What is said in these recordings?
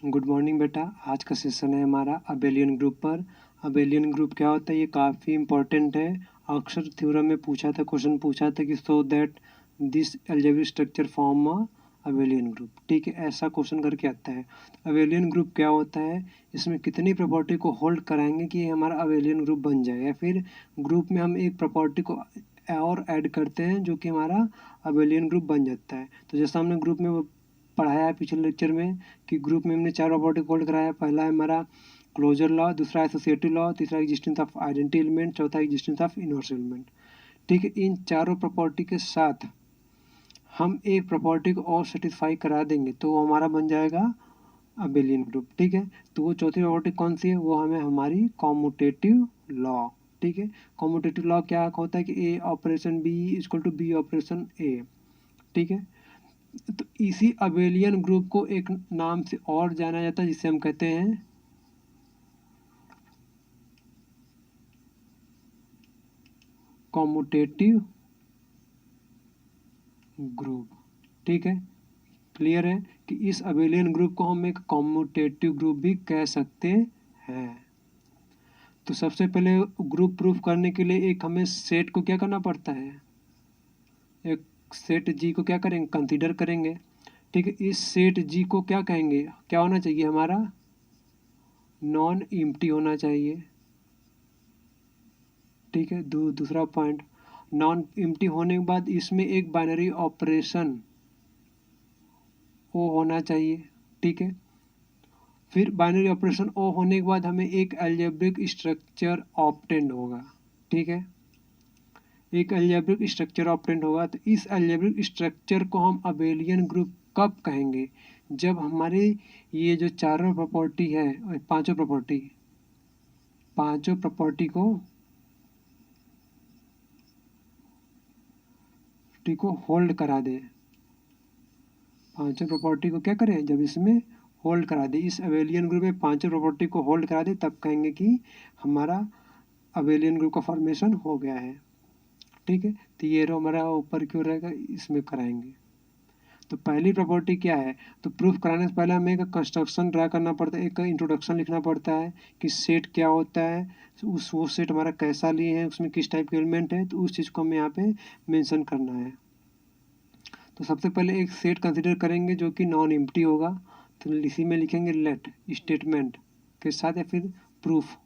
Good morning बेटा। आज का सेशन है हमारा अबेलियन ग्रुप पर। अबेलियन ग्रुप क्या होता है, ये काफ़ी इंपॉर्टेंट है। अक्सर थ्योरम में क्वेश्चन पूछा था कि so that this algebraic structure form a abelian group. ठीक है, ऐसा क्वेश्चन करके आता है। अबेलियन ग्रुप क्या होता है, इसमें कितनी प्रॉपर्टी को होल्ड कराएंगे कि ये हमारा अबेलियन ग्रुप बन जाए, या फिर ग्रुप में हम एक प्रॉपर्टी को और ऐड करते हैं जो कि हमारा अबेलियन ग्रुप बन जाता है। तो जैसा हमने ग्रुप में पढ़ाया है पिछले लेक्चर में कि ग्रुप में हमने 4 प्रॉपर्टी को होल्ड कराया। पहला है हमारा क्लोजर लॉ, दूसरा एसोसिएटिव लॉ, तीसरा एग्जिस्टेंस ऑफ आइडेंटिटी एलिमेंट, चौथा एग्जिस्टेंस ऑफ इनवर्स एलिमेंट। ठीक है, इन चारों प्रॉपर्टी के साथ हम एक प्रॉपर्टी को और सेटिस्फाई करा देंगे तो वो हमारा बन जाएगा अबेलियन ग्रुप। ठीक है, तो वो चौथी प्रॉपर्टी कौन सी है, वो हमें हमारी कॉम्यूटेटिव लॉ। ठीक है, कॉम्यूटेटिव लॉ क्या होता है कि A operation B equal to B operation A. ठीक है, तो इसी अबेलियन ग्रुप को एक नाम से और जाना जाता है जिसे हम कहते हैं कॉम्यूटेटिव ग्रुप। ठीक है, क्लियर है कि इस अबेलियन ग्रुप को हम एक कॉम्यूटेटिव ग्रुप भी कह सकते हैं। तो सबसे पहले ग्रुप प्रूफ करने के लिए एक हमें सेट को क्या करना पड़ता है, एक सेट जी को क्या करेंगे, कंसीडर करेंगे। ठीक है, इस सेट जी को क्या कहेंगे, क्या होना चाहिए हमारा, नॉन एम्प्टी होना चाहिए। ठीक है, दूसरा पॉइंट, नॉन एम्प्टी होने के बाद इसमें एक बाइनरी ऑपरेशन ओ होना चाहिए। ठीक है, फिर बाइनरी ऑपरेशन ओ होने के बाद हमें एक अलजेब्रिक स्ट्रक्चर ऑब्टेंड होगा। ठीक है, एक अलजेब्रिक स्ट्रक्चर ऑब्टेंड होगा। तो इस अलजेब्रिक स्ट्रक्चर को हम अबेलियन ग्रुप कब कहेंगे, जब हमारे ये जो चारों प्रॉपर्टी है, पांचों प्रॉपर्टी को होल्ड करा दे। पांचों प्रॉपर्टी को क्या करें, जब इसमें होल्ड करा दे, इस अबेलियन ग्रुप में पांचों प्रॉपर्टी को होल्ड करा दे, तब कहेंगे कि हमारा अबेलियन ग्रुप का फॉर्मेशन हो गया है। ठीक है, तो ये रो हमारा ऊपर क्यों रहेगा, इसमें कराएंगे। तो पहली प्रॉपर्टी क्या है, तो प्रूफ कराने से पहले हमें एक कंस्ट्रक्शन ड्रा करना पड़ता है, एक इंट्रोडक्शन लिखना पड़ता है कि सेट क्या होता है, वो सेट हमारा कैसा लिए है, उसमें किस टाइप के एलिमेंट है, तो उस चीज़ को हमें यहाँ पे मेंशन करना है। तो सबसे पहले एक सेट कंसिडर करेंगे जो कि नॉन एम्प्टी होगा। तो इसी में लिखेंगे लेट स्टेटमेंट के साथ, या फिर प्रूफ,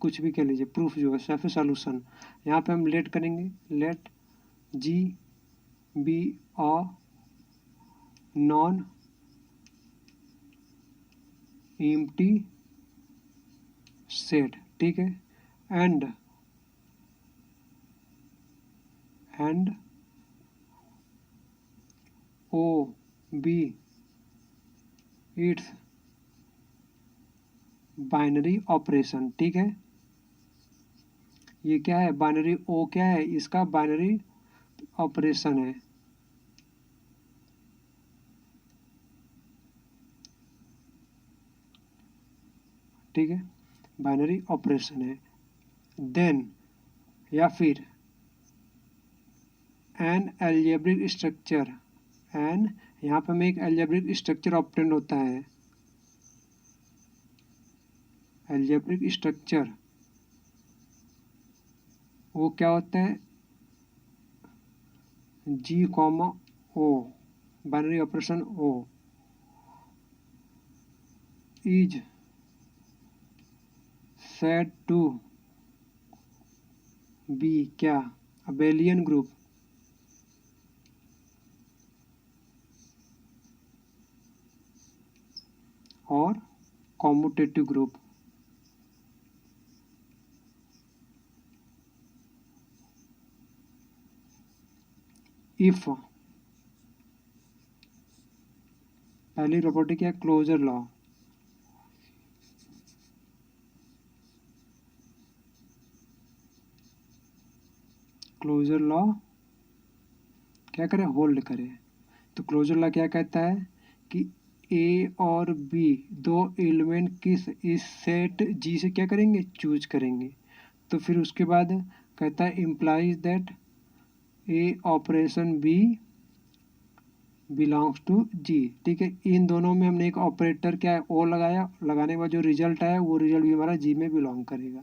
कुछ भी कह लीजिए, प्रूफ जो है या फिर सॉल्यूशन। यहाँ पे हम लेट करेंगे, let G be a non empty set. ठीक है, and O be it's binary operation. ठीक है, ये क्या है, बाइनरी ओ क्या है, इसका बाइनरी ऑपरेशन है। ठीक है, बाइनरी ऑपरेशन है। देन या फिर एन अलजेब्रिक स्ट्रक्चर, एन यहाँ पे हमें एक अलजेब्रिक स्ट्रक्चर ऑब्टेन होता है। अलजेब्रिक स्ट्रक्चर वो क्या होता है, G comma O, binary operation O is said to be क्या, अबेलियन ग्रुप। और कॉम्यूटेटिव ग्रुप। इफ पहली प्रॉपर्टी क्या है, क्लोजर लॉ। क्लोजर लॉ क्या करे, होल्ड करे। तो क्लोजर लॉ क्या कहता है कि ए और बी दो एलिमेंट किस इस सेट जी से क्या करेंगे, चूज करेंगे। तो फिर उसके बाद कहता है implies that A operation B belongs to G. ठीक है, इन दोनों में हमने एक ऑपरेटर क्या है ओ लगाया, लगाने के बाद जो रिजल्ट आया वो रिजल्ट भी हमारा जी में बिलोंग करेगा।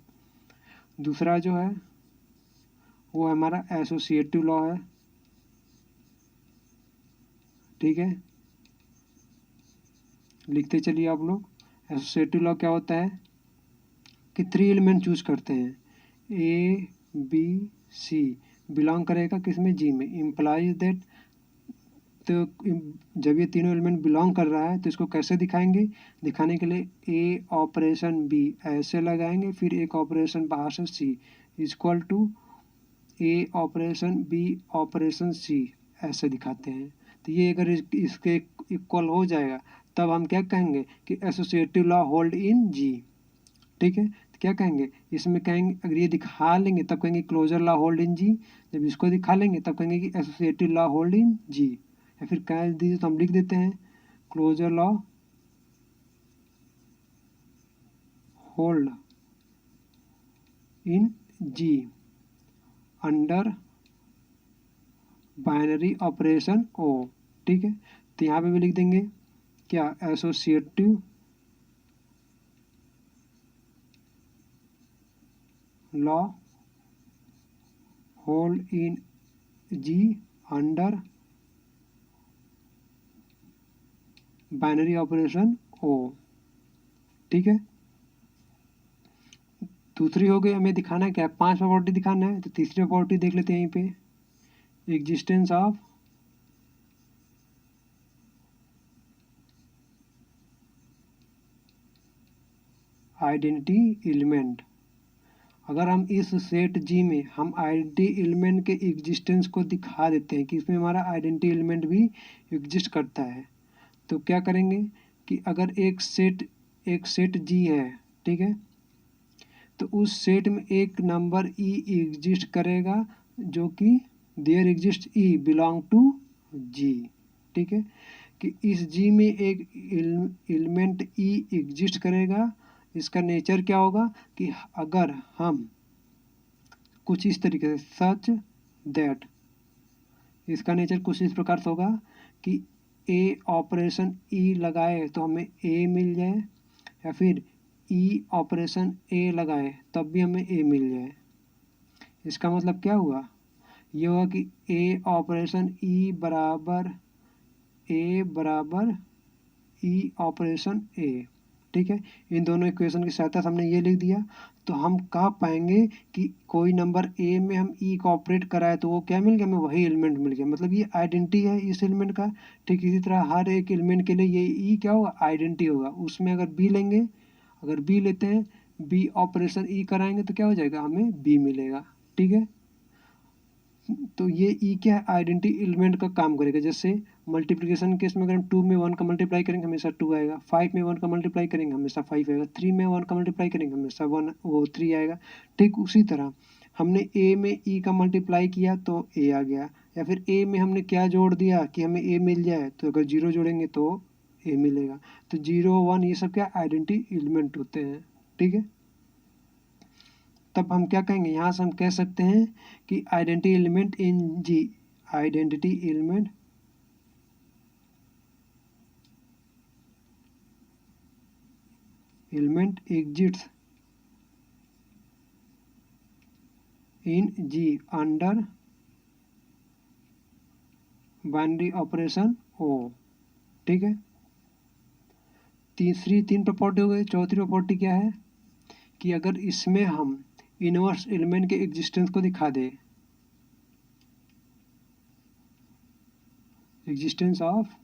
दूसरा जो है वो हमारा एसोसिएटिव लॉ है। ठीक है, लिखते चलिए आप लोग। एसोसिएटिव लॉ क्या होता है कि 3 एलिमेंट चूज करते हैं, ए बी सी, बिलोंग करेगा किसमें, जी में, इम्प्लाइज दैट। तो जब ये तीनों एलिमेंट बिलोंग कर रहा है तो इसको कैसे दिखाएंगे, दिखाने के लिए ए ऑपरेशन बी ऐसे लगाएंगे, फिर एक ऑपरेशन बाहर से C equal to A operation B operation C, ऐसे दिखाते हैं। तो ये अगर इसके इक्वल हो जाएगा तब हम क्या कहेंगे कि एसोसिएटिव लॉ होल्ड इन जी। ठीक है, तो क्या कहेंगे इसमें, कहेंगे अगर ये दिखा लेंगे तब कहेंगे closure law hold in G, जब इसको दिखा लेंगे तब कहेंगे कि associative law hold in G, या फिर कह दीजिए तो हम लिख देते हैं closure law hold in G under binary operation O. ठीक है, तो यहाँ पे भी लिख देंगे क्या, associative law hold in G under binary operation O. ठीक है, दूसरी हो गई, हमें दिखाना है क्या, 5 प्रॉपर्टी दिखाना है, तो तीसरी प्रॉपर्टी देख लेते हैं यहीं पे, एग्जिस्टेंस ऑफ आइडेंटिटी एलिमेंट। अगर हम इस सेट जी में हम आइडेंटिटी एलिमेंट के एग्जिस्टेंस को दिखा देते हैं कि इसमें हमारा आइडेंटिटी एलिमेंट भी एग्जिस्ट करता है, तो क्या करेंगे कि अगर एक सेट जी है, ठीक है, तो उस सेट में एक नंबर ई एग्जिस्ट करेगा जो कि there exist E belong to G. ठीक है, कि इस जी में एक एलिमेंट ई एग्जिस्ट करेगा, इसका नेचर क्या होगा कि अगर हम कुछ इस तरीके से सच दैट, इसका नेचर कुछ इस प्रकार से होगा कि ए ऑपरेशन ई लगाए तो हमें ए मिल जाए, या फिर ई ऑपरेशन ए लगाए तब भी हमें ए मिल जाए। इसका मतलब क्या हुआ, ये हुआ कि ए ऑपरेशन ए बराबर ई ऑपरेशन ए। ठीक है, इन दोनों इक्वेशन की सहायता से हमने ये लिख दिया, तो हम कह पाएंगे कि कोई नंबर ए में हम ई को ऑपरेट कराए तो वो क्या मिल गया, हमें वही एलिमेंट मिल गया, मतलब ये आइडेंटिटी है इस एलिमेंट का। ठीक इसी तरह हर एक एलिमेंट के लिए ये ई क्या होगा, आइडेंटिटी होगा। उसमें अगर बी लेंगे, अगर बी लेते हैं, बी ऑपरेशन ई कराएंगे तो क्या हो जाएगा, हमें बी मिलेगा। ठीक है, तो ये ई क्या है, आइडेंटिटी एलिमेंट का काम करेगा। जैसे मल्टीप्लिकेशन केस में अगर हम 2 में 1 का मल्टीप्लाई करेंगे हमेशा 2 आएगा, 5 में 1 का मल्टीप्लाई करेंगे हमेशा 5 आएगा, 3 में 1 का मल्टीप्लाई करेंगे हमेशा 3 आएगा। ठीक उसी तरह हमने ए में ई का मल्टीप्लाई किया तो ए आ गया, या फिर ए में हमने क्या जोड़ दिया कि हमें ए मिल जाए, तो अगर 0 जोड़ेंगे तो ए मिलेगा। तो 0 1 ये सब क्या आइडेंटिटी एलिमेंट होते हैं। ठीक है, तब हम क्या कहेंगे, यहाँ से हम कह सकते हैं कि identity element in G, identity element exists in G under binary operation O. ठीक है, तीन प्रॉपर्टी हो गई। चौथी प्रॉपर्टी क्या है कि अगर इसमें हम इनवर्स एलिमेंट के एग्जिस्टेंस को दिखा दे, एग्जिस्टेंस ऑफ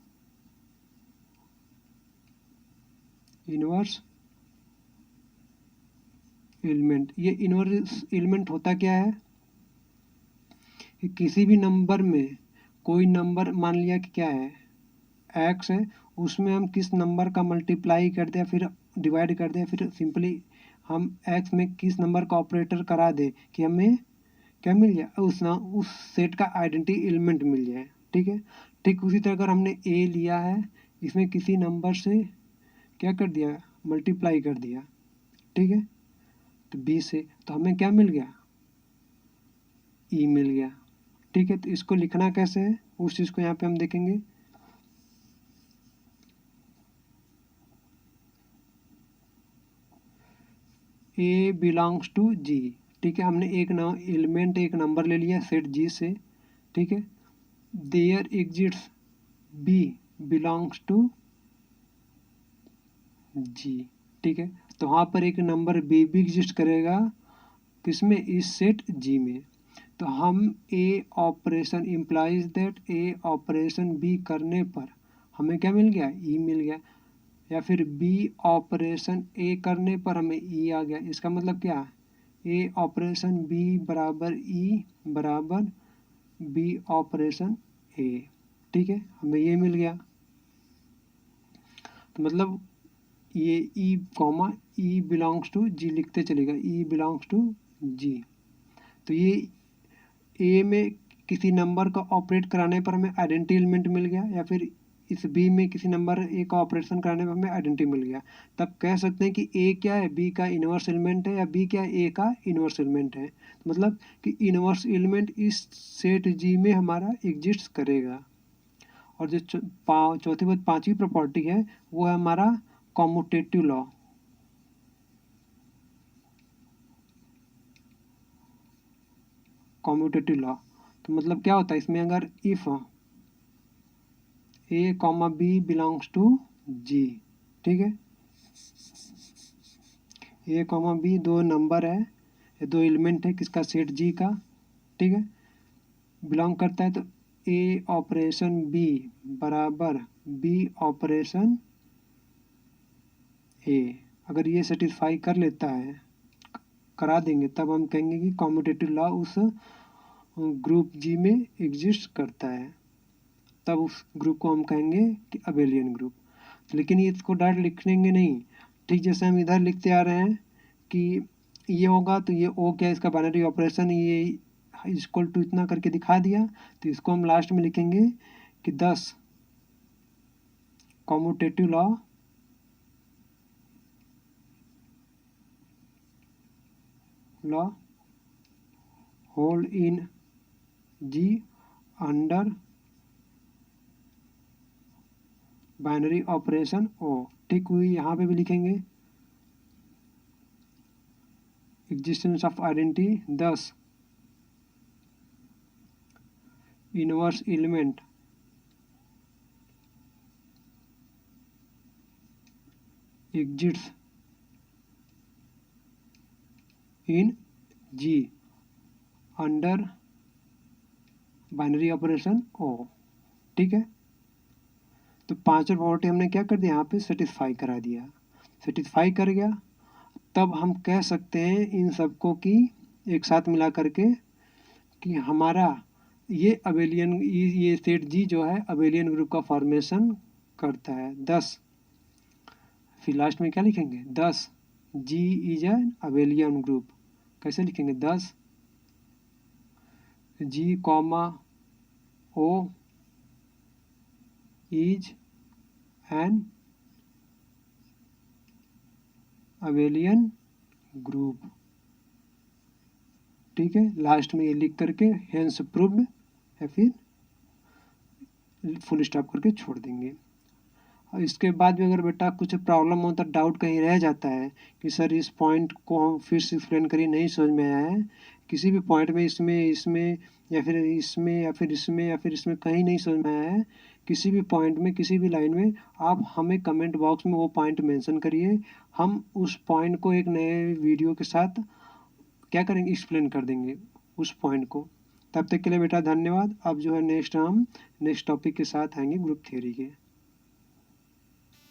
इनवर्स एलिमेंट। ये इनवर्स एलिमेंट होता क्या है कि किसी भी नंबर में, कोई नंबर मान लिया कि क्या है एक्स है, उसमें हम किस नंबर का मल्टीप्लाई कर दें फिर डिवाइड कर दें, फिर सिंपली हम एक्स में किस नंबर का ऑपरेटर करा दे कि हमें क्या मिल जाए, उस सेट का आइडेंटिटी एलिमेंट मिल जाए। ठीक है, ठीक उसी तरह अगर हमने ए लिया है, इसमें किसी नंबर से क्या कर दिया, मल्टीप्लाई कर दिया, ठीक है, तो बी से, तो हमें क्या मिल गया, ई मिल गया। ठीक है, तो इसको लिखना कैसे है उस चीज़ को यहाँ पे हम देखेंगे। ए बिलोंग्स टू जी। ठीक है, हमने एक एलिमेंट एक नंबर ले लिया सेट जी से। ठीक है, there exists B belongs to G. ठीक है, तो वहाँ पर एक नंबर बी भी एग्जिस्ट करेगा किसमें, इस सेट जी में। तो हम A operation implies that A operation B करने पर हमें क्या मिल गया, ई मिल गया। या फिर बी ऑपरेशन ए करने पर हमें ई आ गया। इसका मतलब क्या है, ए ऑपरेशन बी बराबर ई बराबर बी ऑपरेशन ए। ठीक है, हमें ये मिल गया। तो मतलब ये ई कॉमा ई बिलोंग्स टू जी लिखते चलेगा, ई बिलोंग्स टू जी। तो ये ए में किसी नंबर का ऑपरेट कराने पर हमें आइडेंटिटी एलिमेंट मिल गया, या फिर इस बी में किसी नंबर ए का ऑपरेशन कराने पर हमें आइडेंटिटी मिल गया। तब कह सकते हैं कि ए क्या है, बी का इनवर्स एलिमेंट है, या बी क्या है, ए का इनवर्स एलिमेंट है। मतलब कि इनवर्स एलिमेंट इस सेट जी में हमारा एग्जिस्ट करेगा। और जो चौथी बात पांचवी प्रॉपर्टी है वो है हमारा कॉम्यूटेटिव लॉ। कॉम्यूटेटिव लॉ तो मतलब क्या होता है इसमें, अगर if A comma B belongs to G. ठीक है, ए कॉमा बी दो नंबर है, ये दो एलिमेंट है किसका, सेट जी का। ठीक है, बिलोंग करता है, तो ए ऑपरेशन बी बराबर बी ऑपरेशन ए। अगर ये सेटिस्फाई कर लेता है, करा देंगे, तब हम कहेंगे कि कॉम्यूटेटिव लॉ उस ग्रुप जी में एग्जिस्ट करता है। तब उस ग्रुप को हम कहेंगे कि अबेलियन ग्रुप। लेकिन ये इसको डायरेक्ट लिखेंगे नहीं, ठीक जैसे हम इधर लिखते आ रहे हैं कि ये होगा तो ये ओ क्या, इसका बाइनरी ऑपरेशन ये इक्वल टू इतना करके दिखा दिया, तो इसको हम लास्ट में लिखेंगे कि 10 commutative law hold in G under binary operation O. ठीक हुई, यहाँ पे भी लिखेंगे existence of identity 10 inverse element exists in G under binary operation O. ठीक है, तो पांचों प्रॉपर्टी हमने क्या कर दिया, यहाँ पे सेटिस्फाई करा दिया। सेटिस्फाई कर गया, तब हम कह सकते हैं इन सबको की एक साथ मिला करके कि हमारा ये अबेलियन, ये सेट जी जो है अबेलियन ग्रुप का फॉर्मेशन करता है 10। फिर लास्ट में क्या लिखेंगे, 10 G is an abelian group. कैसे लिखेंगे, 10 G comma O is an abelian group. ठीक है, लास्ट में ये लिख करके हेंस प्रूव्ड या फिर फुल स्टॉप करके छोड़ देंगे। और इसके बाद भी अगर बेटा कुछ प्रॉब्लम होता, डाउट कहीं रह जाता है कि सर इस पॉइंट को हम फिर से एक्सप्लेन करिए, नहीं समझ में आया है किसी भी पॉइंट में, इसमें इसमें या फिर इसमें या फिर इसमें या फिर इसमें कहीं नहीं समझ में आया है, किसी भी पॉइंट में किसी भी लाइन में, आप हमें कमेंट बॉक्स में वो पॉइंट मेंशन करिए। हम उस पॉइंट को एक नए वीडियो के साथ क्या करेंगे, एक्सप्लेन कर देंगे उस पॉइंट को। तब तक के लिए बेटा धन्यवाद। अब जो है नेक्स्ट हम नेक्स्ट टॉपिक के साथ आएंगे ग्रुप थ्योरी के।